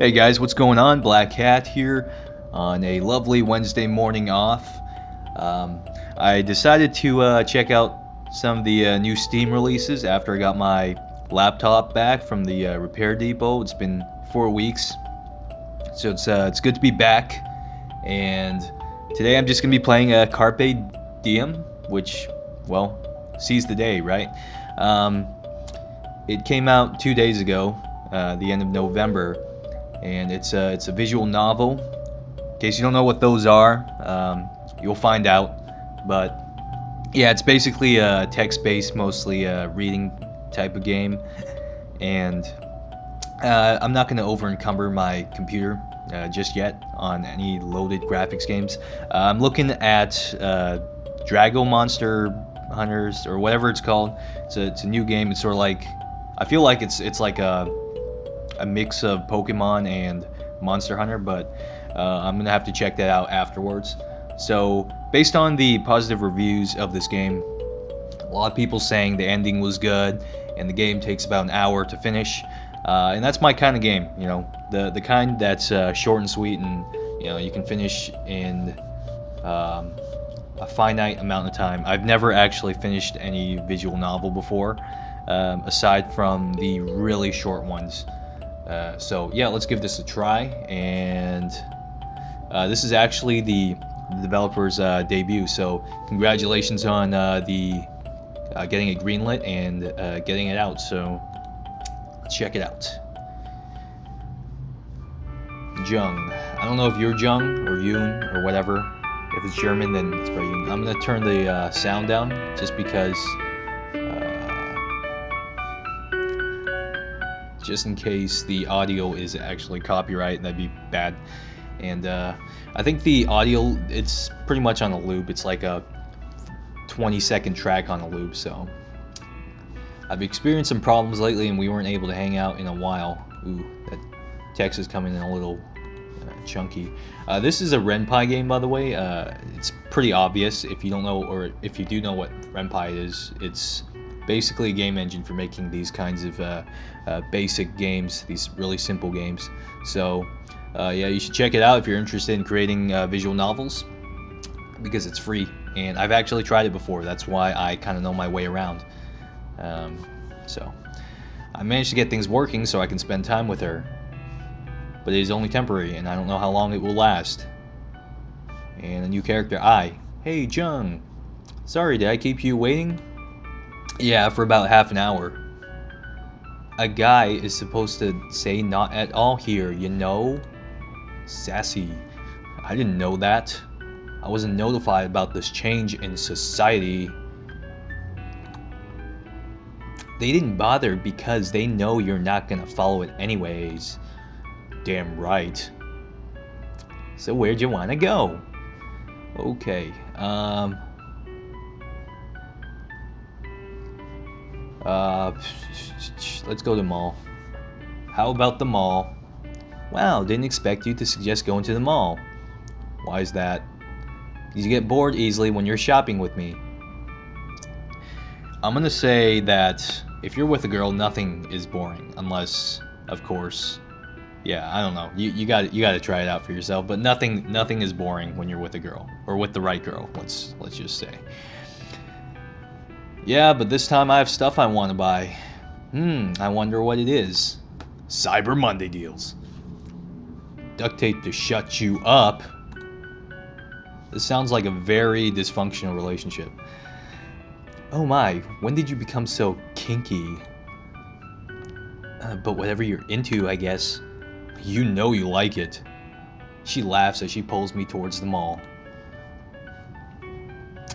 Hey guys, what's going on? Black Cat here on a lovely Wednesday morning off. Um, I decided to check out some of the new Steam releases after I got my laptop back from the repair depot. It's been 4 weeks, so it's good to be back. And today I'm just gonna be playing Carpe Diem, which, well, seize the day, right? Um, it came out 2 days ago, the end of November, and it's a visual novel. In case you don't know what those are, you'll find out. But yeah, it's basically a text-based, mostly reading type of game, and I'm not going to over-encumber my computer just yet on any loaded graphics games. I'm looking at Drago Monster Hunters or whatever it's called. It's a new game. It's sort of like, I feel like it's like a mix of Pokemon and Monster Hunter, but I'm gonna have to check that out afterwards. So, based on the positive reviews of this game, a lot of people saying the ending was good, and the game takes about an hour to finish. And that's my kind of game, the kind that's short and sweet, and you can finish in a finite amount of time. I've never actually finished any visual novel before, aside from the really short ones. So yeah, let's give this a try. And this is actually the developer's debut. So congratulations on the getting it greenlit and getting it out. So let's check it out. Jung. I don't know if you're Jung or Yoon or whatever. If it's German, then it's probably Yoon. I'm gonna turn the sound down just because. Just in case the audio is actually copyright, that'd be bad. And I think the audio, it's pretty much on a loop. It's like a 20-second track on a loop. So I've experienced some problems lately, and we weren't able to hang out in a while. Ooh, that text is coming in a little chunky. This is a Renpai game, by the way. It's pretty obvious if you don't know, or if you do know what Renpai is. It's basically a game engine for making these kinds of basic games, these really simple games. So yeah, you should check it out if you're interested in creating visual novels, because it's free, and I've actually tried it before. That's why I kind of know my way around. So I managed to get things working so I can spend time with her, but it is only temporary, and I don't know how long it will last. And a new character, I. Hey, Jung. Sorry, did I keep you waiting? Yeah, for about half an hour. A guy is supposed to say not at all here, you know? Sassy. I didn't know that. I wasn't notified about this change in society. They didn't bother because they know you're not gonna follow it anyways. Damn right. So where'd you wanna go? Okay, let's go to the mall. How about the mall? Wow, didn't expect you to suggest going to the mall. Why is that? Because you get bored easily when you're shopping with me. I'm gonna say that if you're with a girl, nothing is boring, unless, of course, yeah, I don't know. You got to try it out for yourself. But nothing is boring when you're with a girl, or with the right girl. Let's just say. Yeah, but this time I have stuff I want to buy. I wonder what it is. Cyber Monday deals. Duct tape to shut you up. This sounds like a very dysfunctional relationship. Oh my, when did you become so kinky? But whatever you're into, I guess. You know you like it. She laughs as she pulls me towards the mall.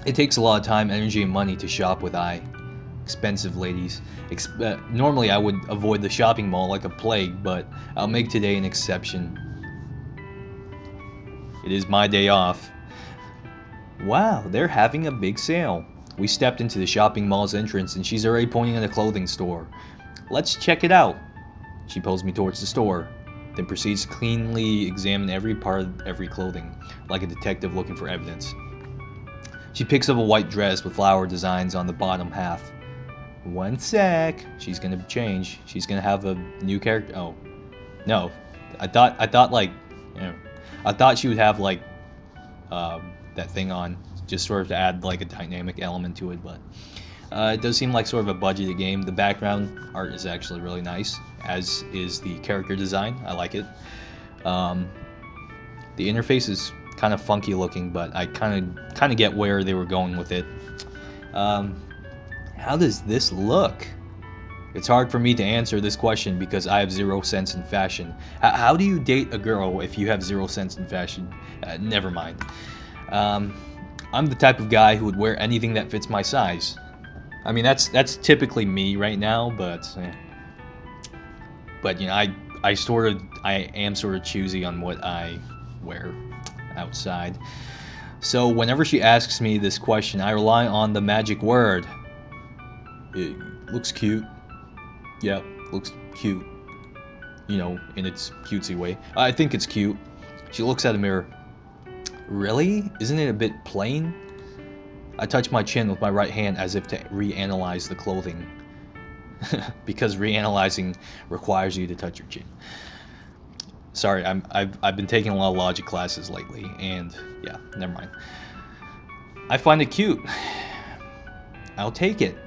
It takes a lot of time, energy, and money to shop with I. Expensive ladies. Normally I would avoid the shopping mall like a plague, but I'll make today an exception. It is my day off. Wow, they're having a big sale. We stepped into the shopping mall's entrance, and she's already pointing at a clothing store. Let's check it out. She pulls me towards the store, then proceeds to cleanly examine every part of every clothing, like a detective looking for evidence. She picks up a white dress with flower designs on the bottom half. One sec. She's gonna change. She's gonna have a new character. Oh, no. I thought like, you know, I thought she would have like that thing on, just sort of to add like a dynamic element to it, but it does seem like sort of a budgeted game. The background art is actually really nice, as is the character design. I like it. Um, the interface is kind of funky looking, but I kind of get where they were going with it. Um, how does this look? It's hard for me to answer this question because I have zero sense in fashion. How do you date a girl if you have zero sense in fashion? Never mind. Um, I'm the type of guy who would wear anything that fits my size. I mean, that's typically me right now, but you know, I am sort of choosy on what I wear outside. So whenever she asks me this question, I rely on the magic word. It looks cute. Yeah, looks cute. You know, in its cutesy way. I think it's cute. She looks at a mirror. Really? Isn't it a bit plain? I touch my chin with my right hand as if to reanalyze the clothing. Because reanalyzing requires you to touch your chin. Sorry, I've been taking a lot of logic classes lately, and yeah, never mind. I find it cute. I'll take it.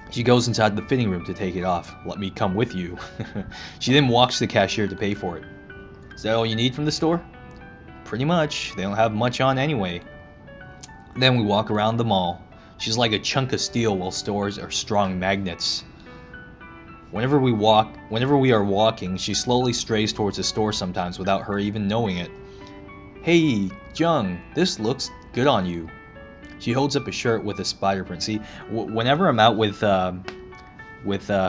She goes inside the fitting room to take it off. Let me come with you. She then walks to the cashier to pay for it. Is that all you need from the store? Pretty much. They don't have much on anyway. Then we walk around the mall. She's like a chunk of steel while stores are strong magnets. Whenever we are walking, she slowly strays towards the store sometimes without her even knowing it. Hey, Jung, this looks good on you. She holds up a shirt with a spider print. See, whenever I'm out with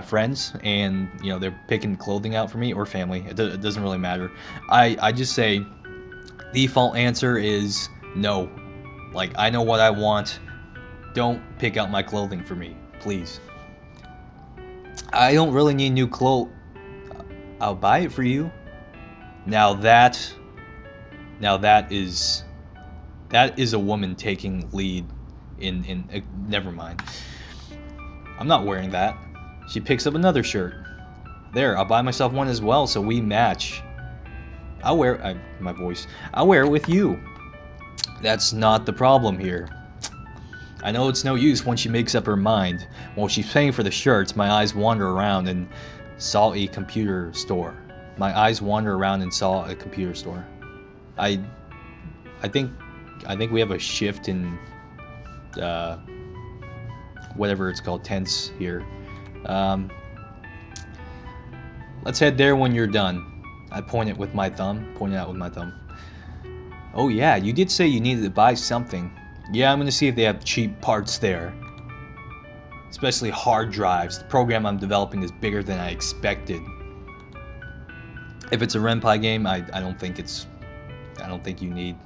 friends and you know they're picking clothing out for me or family, it doesn't really matter. I just say default answer is no. Like I know what I want. Don't pick out my clothing for me, please. I don't really need new clothes. I'll buy it for you. Now that is a woman taking lead in never mind. I'm not wearing that. She picks up another shirt. There, I'll buy myself one as well so we match. I'll wear my voice. I'll wear it with you. That's not the problem here. I know it's no use when she makes up her mind. While she's paying for the shirts, my eyes wander around and saw a computer store. My eyes wander around and saw a computer store. I think we have a shift in whatever it's called, tense here. Let's head there when you're done. I point it with my thumb. Point it out with my thumb. Oh yeah, you did say you needed to buy something. Yeah, I'm gonna see if they have cheap parts there. Especially hard drives. The program I'm developing is bigger than I expected. If it's a Renpai game, I don't think you need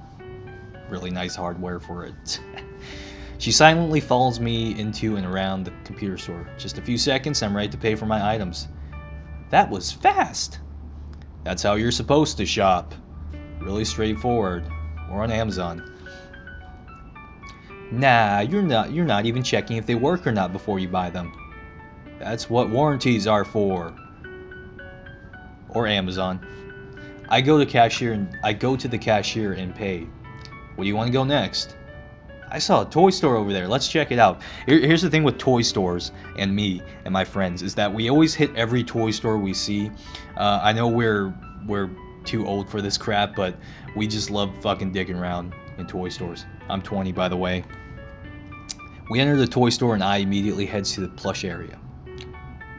really nice hardware for it. She silently follows me into and around the computer store. Just a few seconds, I'm ready to pay for my items. That was fast. That's how you're supposed to shop. Really straightforward. Or on Amazon. Nah, you're not even checking if they work or not before you buy them. That's what warranties are for. Or Amazon. I go to the cashier and pay. Where do you want to go next? I saw a toy store over there. Let's check it out. Here's the thing with toy stores and me and my friends is that we always hit every toy store we see. I know we're too old for this crap, but we just love fucking dicking around in toy stores. I'm 20, by the way. We enter the toy store and I immediately heads to the plush area.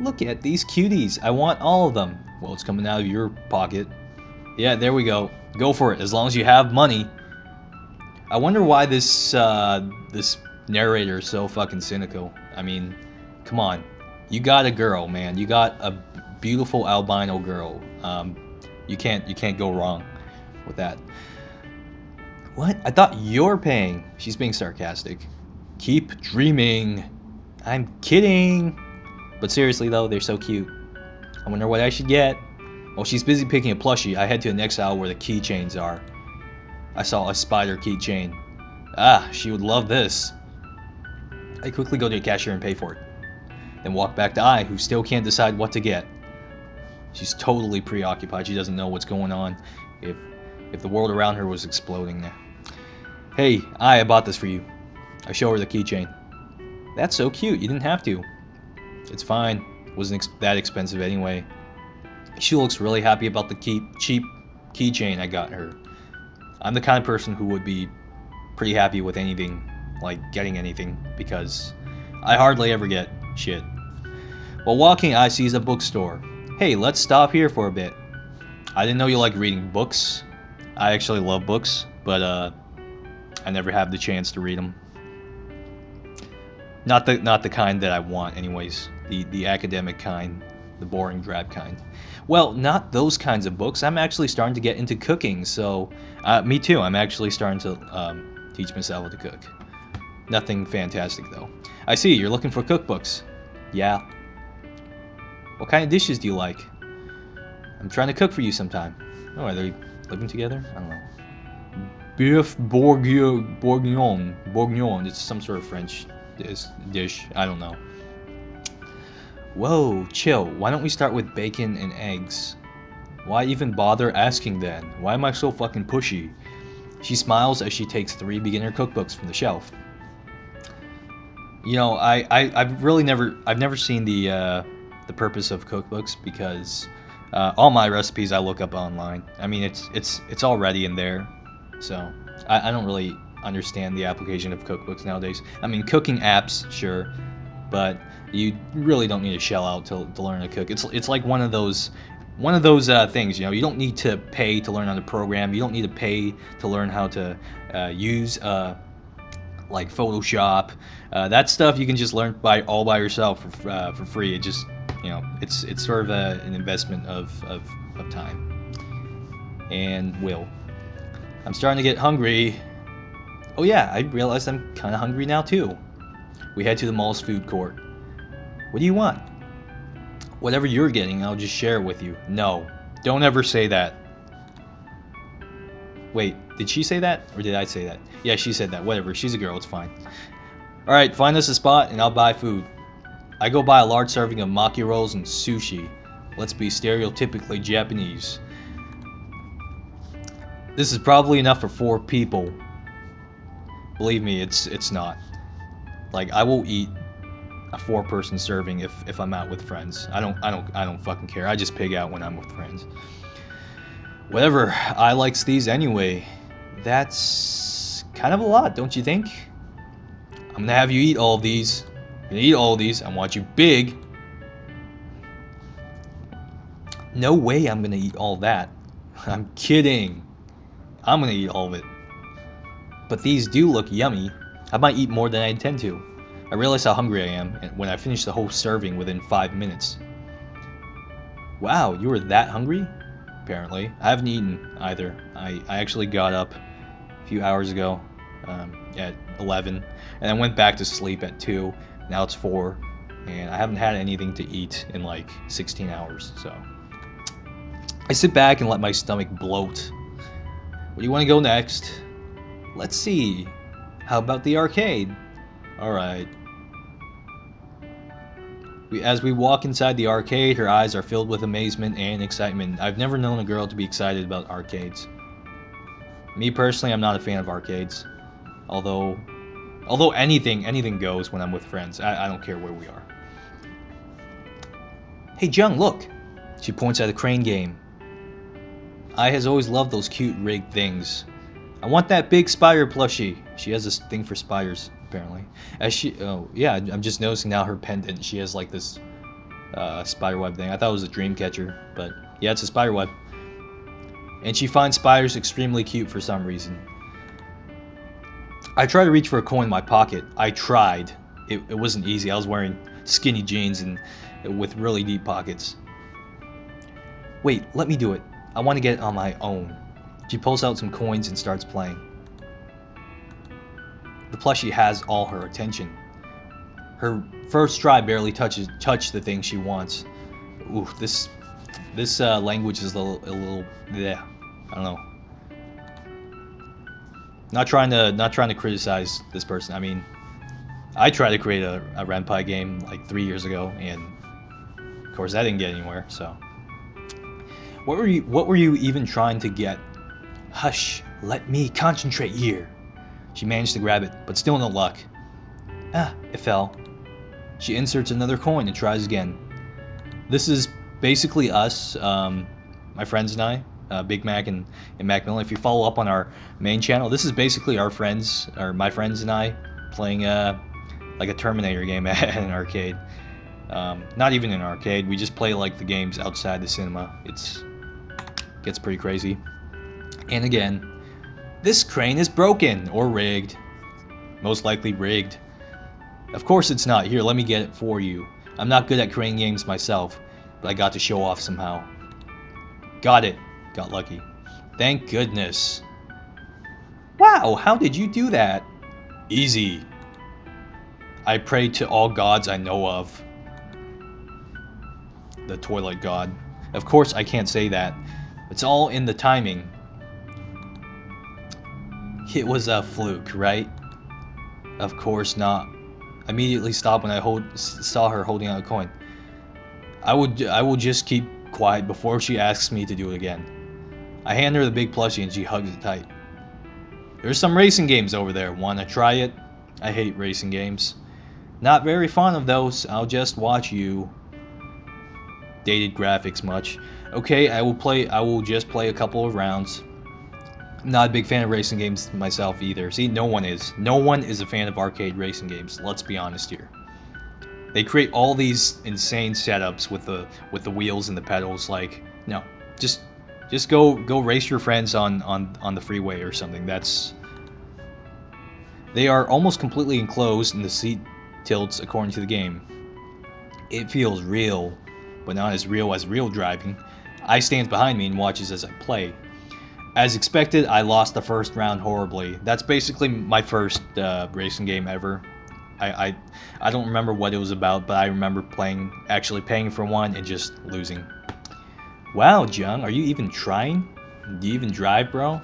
Look at these cuties. I want all of them. Well, it's coming out of your pocket. Yeah, there we go. Go for it, as long as you have money. I wonder why this narrator is so fucking cynical. I mean, come on. You got a girl, man. You got a beautiful albino girl. You can't go wrong with that. What? I thought you're paying. She's being sarcastic. Keep dreaming. I'm kidding. But seriously though, they're so cute. I wonder what I should get. While she's busy picking a plushie, I head to the next aisle where the keychains are. I saw a spider keychain. Ah, she would love this. I quickly go to the cashier and pay for it. Then walk back to I, who still can't decide what to get. She's totally preoccupied. She doesn't know what's going on. If the world around her was exploding now. Hey, I bought this for you. I show her the keychain. That's so cute. You didn't have to. It's fine. It wasn't that expensive anyway. She looks really happy about the cheap keychain I got her. I'm the kind of person who would be pretty happy with anything, like getting anything, because I hardly ever get shit. While walking, I sees a bookstore. Hey, let's stop here for a bit. I didn't know you like reading books. I actually love books, but I never have the chance to read them. Not the kind that I want, anyways. The academic kind, the boring, drab kind. Well, not those kinds of books. I'm actually starting to get into cooking, so me too. I'm actually starting to teach myself how to cook. Nothing fantastic though. I see you're looking for cookbooks. Yeah. What kind of dishes do you like? I'm trying to cook for you sometime. Oh, are they living together? I don't know. Beef bourguignon. Bourguignon. It's some sort of French dish. I don't know. Whoa, chill. Why don't we start with bacon and eggs? Why even bother asking then? Why am I so fucking pushy? She smiles as she takes 3 beginner cookbooks from the shelf. You know, I've never seen the purpose of cookbooks, because all my recipes I look up online. I mean, it's already in there, so I don't really understand the application of cookbooks nowadays. I mean, cooking apps, sure, but you really don't need to shell out to learn to cook. It's like one of those things. You know, you don't need to pay to learn how to program. You don't need to pay to learn how to use like Photoshop. That stuff you can just learn all by yourself for free. It just, you know, it's sort of an investment of time and will. I'm starting to get hungry. Oh yeah, I realized I'm kind of hungry now too. We head to the mall's food court. What do you want? Whatever you're getting, I'll just share it with you. No, don't ever say that. Wait, did she say that? Or did I say that? Yeah, she said that. Whatever, she's a girl, it's fine. Alright, find us a spot and I'll buy food. I go buy a large serving of maki rolls and sushi. Let's be stereotypically Japanese. This is probably enough for 4 people. Believe me, it's not. Like, I will eat a 4-person serving if I'm out with friends. I don't fucking care. I just pig out when I'm with friends. Whatever, I likes these anyway. That's kind of a lot, don't you think? I'm gonna have you eat all of these. You're gonna eat all of these. I want you big. No way I'm gonna eat all that. I'm kidding. I'm gonna eat all of it. But these do look yummy. I might eat more than I intend to. I realize how hungry I am when I finish the whole serving within 5 minutes. Wow, you were that hungry? Apparently. I haven't eaten either. I actually got up a few hours ago at 11, and I went back to sleep at 2. Now it's 4, and I haven't had anything to eat in like 16 hours, so. I sit back and let my stomach bloat. Where do you want to go next? Let's see. How about the arcade? Alright. As we walk inside the arcade, her eyes are filled with amazement and excitement. I've never known a girl to be excited about arcades. Me personally, I'm not a fan of arcades. Although anything goes when I'm with friends. I don't care where we are. Hey Jung, look! She points at a crane game. I has always loved those cute rigged things. I want that big spider plushie. She has this thing for spiders, apparently. Oh yeah, I'm just noticing now her pendant. She has like this spider web thing. I thought it was a dream catcher, but yeah, it's a spider web. And she finds spiders extremely cute for some reason. I tried to reach for a coin in my pocket. I tried. It wasn't easy. I was wearing skinny jeans and with really deep pockets. Wait, let me do it. I want to get it on my own. She pulls out some coins and starts playing. The plushie has all her attention. Her first try barely touch the thing she wants. Ooh, this language is a little yeah, I don't know. Not trying to criticize this person. I mean, I tried to create a Renpai game like 3 years ago, and of course that didn't get anywhere. So What were you even trying to get? Hush, let me concentrate here. She managed to grab it, but still no luck. Ah, it fell. She inserts another coin and tries again. This is basically us, my friends and I, Big Mac and Macmillan. If you follow up on our main channel, this is basically our friends, or my friends and I, playing like a Terminator game at an arcade. Not even an arcade. We just play like the games outside the cinema. Gets pretty crazy. And again, this crane is broken or rigged. Most likely rigged. Of course it's not. Here, let me get it for you. I'm not good at crane games myself, but I got to show off somehow. Got it. Got lucky. Thank goodness. Wow, how did you do that? Easy. I pray to all gods I know of. The toilet god. Of course I can't say that. It's all in the timing. It was a fluke, right? Of course not. I immediately stopped when I saw her holding out a coin. I will just keep quiet before she asks me to do it again. I hand her the big plushie and she hugs it tight. There's some racing games over there. Wanna try it? I hate racing games. Not very fond of those. I'll just watch you. Dated graphics much. Okay, I will just play a couple of rounds. I'm not a big fan of racing games myself either. See, no one is. No one is a fan of arcade racing games. Let's be honest here. They create all these insane setups with the wheels and the pedals. Like, no, just go race your friends on the freeway or something. They are almost completely enclosed and the seat tilts according to the game. It feels real, but not as real as real driving. I stands behind me and watches as I play. As expected, I lost the first round horribly. That's basically my first racing game ever. I don't remember what it was about, but I remember actually paying for one and just losing. Wow, Jung, are you even trying? Do you even drive, bro?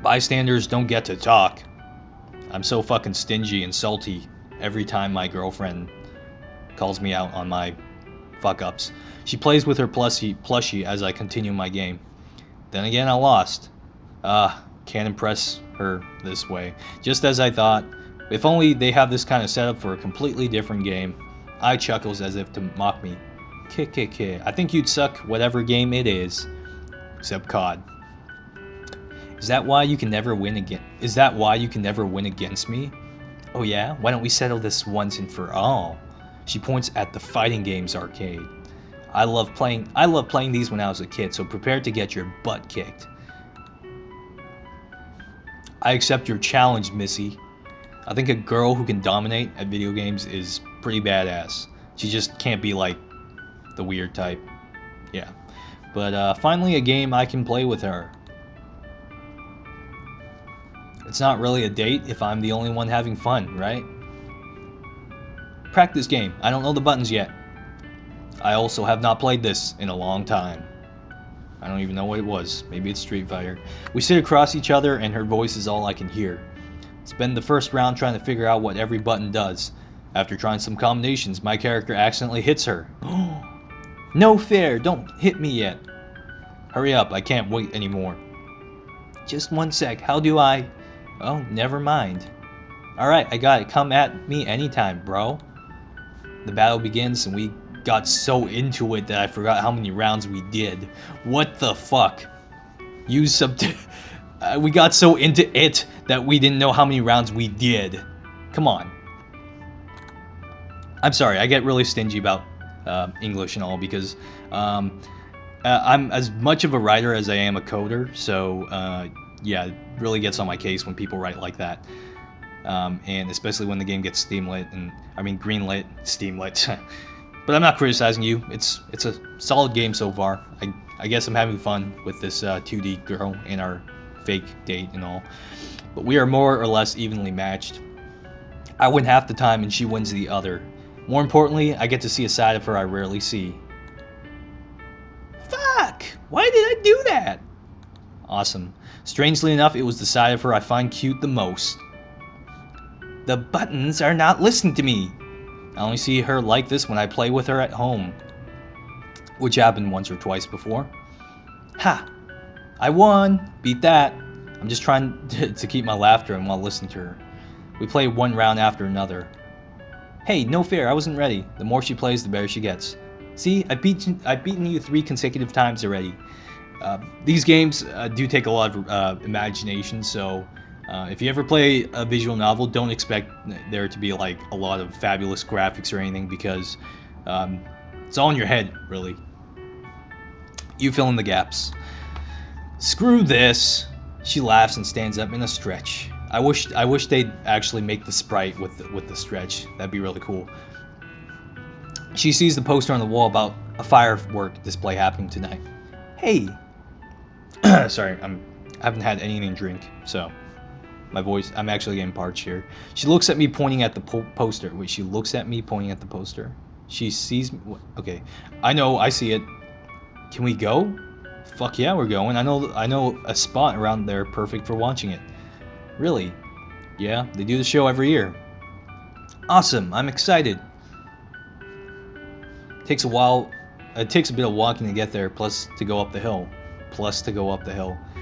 Bystanders don't get to talk. I'm so fucking stingy and salty every time my girlfriend calls me out on my fuck-ups. She plays with her plushie as I continue my game. Then again, I lost. Can't impress her this way. Just as I thought. If only they have this kind of setup for a completely different game. I chuckles as if to mock me. KKK. I think you'd suck whatever game it is. Except COD. Is that why you can never win again? Is that why you can never win against me? Oh yeah? Why don't we settle this once and for all? She points at the fighting games arcade. I love playing these when I was a kid, so prepare to get your butt kicked. I accept your challenge, Missy. I think a girl who can dominate at video games is pretty badass. She just can't be like the weird type. Yeah. But finally a game I can play with her. It's not really a date if I'm the only one having fun, right? Practice game. I don't know the buttons yet. I also have not played this in a long time. I don't even know what it was. Maybe it's Street Fighter. We sit across each other and her voice is all I can hear. Spend the first round trying to figure out what every button does. After trying some combinations, my character accidentally hits her. No fair, don't hit me yet. Hurry up, I can't wait anymore. Just one sec, how do I... Oh, never mind. Alright, I got it. Come at me anytime, bro. The battle begins and we got so into it that I forgot how many rounds we did. What the fuck? Use we got so into it that we didn't know how many rounds we did. Come on. I'm sorry, I get really stingy about English and all because I'm as much of a writer as I am a coder, so yeah, it really gets on my case when people write like that. And especially when the game gets greenlit, Steamlit. But I'm not criticizing you. It's a solid game so far. I guess I'm having fun with this 2D girl and our fake date and all. But we are more or less evenly matched. I win half the time and she wins the other. More importantly, I get to see a side of her I rarely see. Fuck! Why did I do that? Awesome. Strangely enough, it was the side of her I find cute the most. The buttons are not listening to me. I only see her like this when I play with her at home. Which happened once or twice before. Ha! I won! Beat that! I'm just trying to keep my laughter and while listening to her. We play one round after another. Hey, no fair, I wasn't ready. The more she plays, the better she gets. See, I've beaten you 3 consecutive times already. These games do take a lot of imagination, so if you ever play a visual novel, don't expect there to be like a lot of fabulous graphics or anything, because it's all in your head, really. You fill in the gaps. Screw this. She laughs and stands up in a stretch. I wish they'd actually make the sprite with the stretch. That'd be really cool. She sees the poster on the wall about a firework display happening tonight. Hey. Sorry, I haven't had anything to drink, so my voice, I'm actually getting parched here. She looks at me pointing at the poster. Wait, she looks at me pointing at the poster. She sees me. Okay, I know, I see it. Can we go? Fuck yeah, we're going. I know a spot around there perfect for watching it. Really? Yeah, they do the show every year. Awesome, I'm excited. Takes a while. It takes a bit of walking to get there, plus to go up the hill.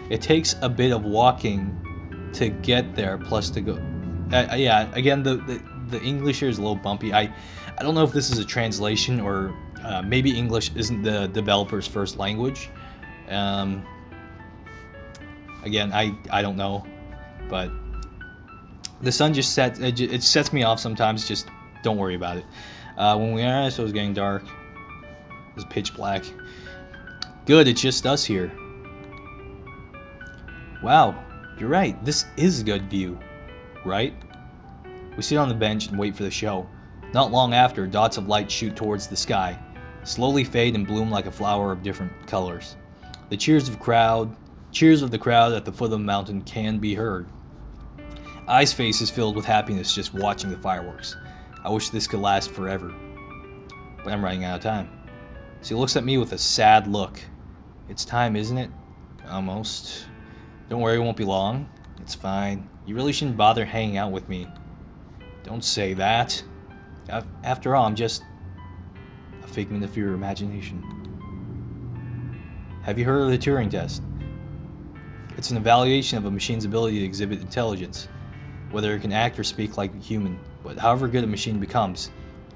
It takes a bit of walking to get there, plus to go. Yeah, again, the English here is a little bumpy. I don't know if this is a translation or maybe English isn't the developer's first language. Again, I don't know, but the sun just sets. It sets me off sometimes. Just don't worry about it. When we arrived, so it was getting dark. It was pitch black. Good, it's just us here. Wow, you're right. This is a good view, right? We sit on the bench and wait for the show. Not long after, dots of light shoot towards the sky, slowly fade and bloom like a flower of different colors. The cheers of the crowd at the foot of the mountain can be heard. I's face is filled with happiness just watching the fireworks. I wish this could last forever, but I'm running out of time. She looks at me with a sad look. It's time, isn't it? Almost. Don't worry, it won't be long. It's fine. You really shouldn't bother hanging out with me. Don't say that. After all, I'm just a figment of your imagination. Have you heard of the Turing test? It's an evaluation of a machine's ability to exhibit intelligence, whether it can act or speak like a human. But however good a machine becomes,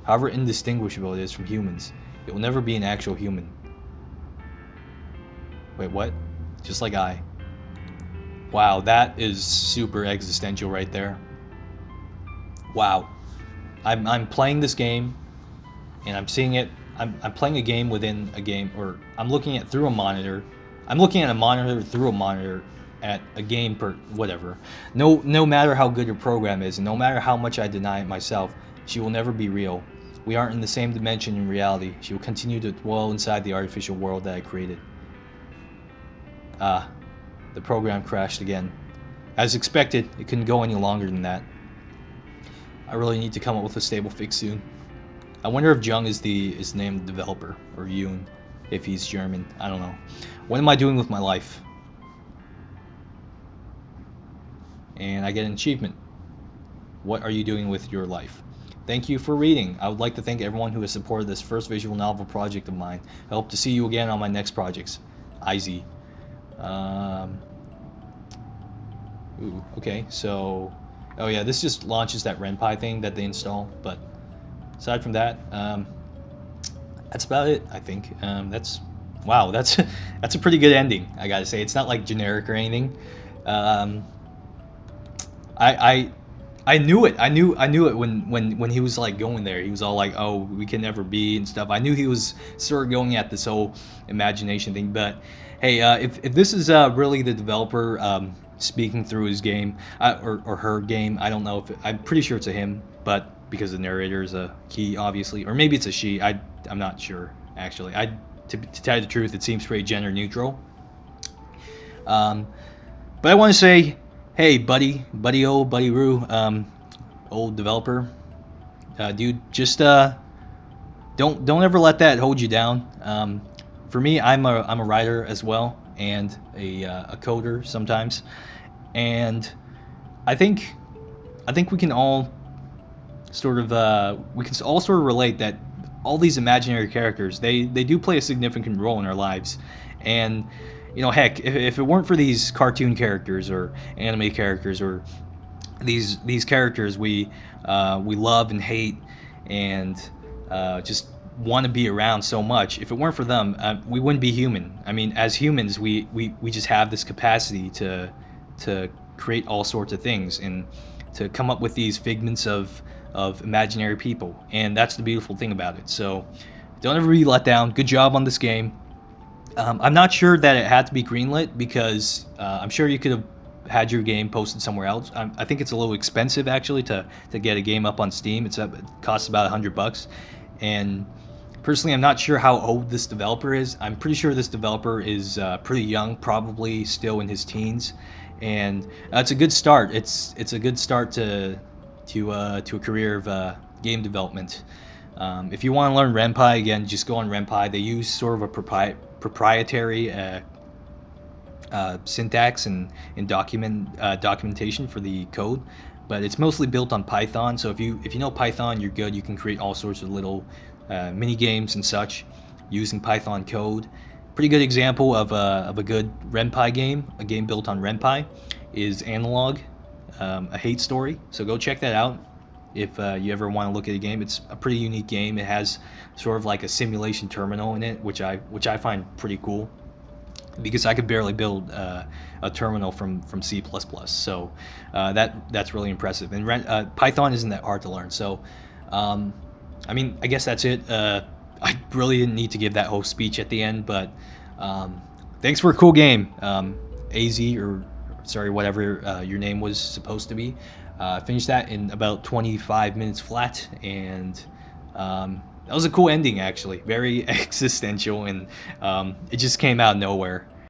however indistinguishable it is from humans, it will never be an actual human. Wait, what? Just like I. Wow, that is super existential right there. Wow. I'm playing this game, and I'm seeing it. I'm playing a game within a game, or I'm looking at through a monitor. I'm looking at a monitor through a monitor at a game per whatever. No matter how good your program is, and no matter how much I deny it myself, she will never be real. We aren't in the same dimension in reality. She will continue to dwell inside the artificial world that I created. Ah, the program crashed again. As expected, it couldn't go any longer than that. I really need to come up with a stable fix soon. I wonder if Jung is the name of the developer, or Yoon, if he's German. I don't know. What am I doing with my life? And I get an achievement. What are you doing with your life? Thank you for reading. I would like to thank everyone who has supported this first visual novel project of mine. I hope to see you again on my next projects. IZ. Ooh, okay, so... Oh yeah, this just launches that RenPy thing that they install, but aside from that, that's about it, I think. Wow, that's a pretty good ending, I gotta say. It's not like generic or anything. I knew it. I knew it when he was like going there. He was all like, "Oh, we can never be" and stuff. I knew he was sort of going at this whole imagination thing. But hey, if this is really the developer speaking through his game or her game, I don't know if I'm pretty sure it's a him, but because the narrator is a he, obviously, or maybe it's a she. I'm not sure actually. To tell you the truth, it seems pretty gender neutral. But I want to say, hey, buddy Roo, old developer, dude, just don't ever let that hold you down. For me, I'm a writer as well, and a coder sometimes, and I think we can all sort of relate that all these imaginary characters, they do play a significant role in our lives, and you know, heck, if it weren't for these cartoon characters or anime characters or these characters we love and hate and just want to be around so much. If it weren't for them, we wouldn't be human. I mean, as humans, we just have this capacity to create all sorts of things and to come up with these figments of imaginary people, and that's the beautiful thing about it. So don't ever be let down. Good job on this game. I'm not sure that it had to be greenlit because I'm sure you could have had your game posted somewhere else. I think it's a little expensive actually to get a game up on Steam. It costs about $100, and personally, I'm not sure how old this developer is. I'm pretty sure this developer is pretty young, probably still in his teens, and it's a good start. It's a good start to a career of game development. If you want to learn Ren'Py, again, just go on Ren'Py. They use sort of a proprietary syntax and documentation for the code, but it's mostly built on Python. So if you know Python, you're good. You can create all sorts of little mini games and such using Python code. Pretty good example of a good Ren'Py game, a game built on Ren'Py, is Analog, a hate story. So go check that out if you ever want to look at a game. It's a pretty unique game. It has sort of like a simulation terminal in it, which I find pretty cool because I could barely build a terminal from C++. So that's really impressive. And Python isn't that hard to learn. So I mean, I guess that's it. I really didn't need to give that whole speech at the end, but thanks for a cool game, AZ, or sorry, whatever your name was supposed to be. Finished that in about 25 minutes flat, and that was a cool ending actually. Very existential, and it just came out of nowhere.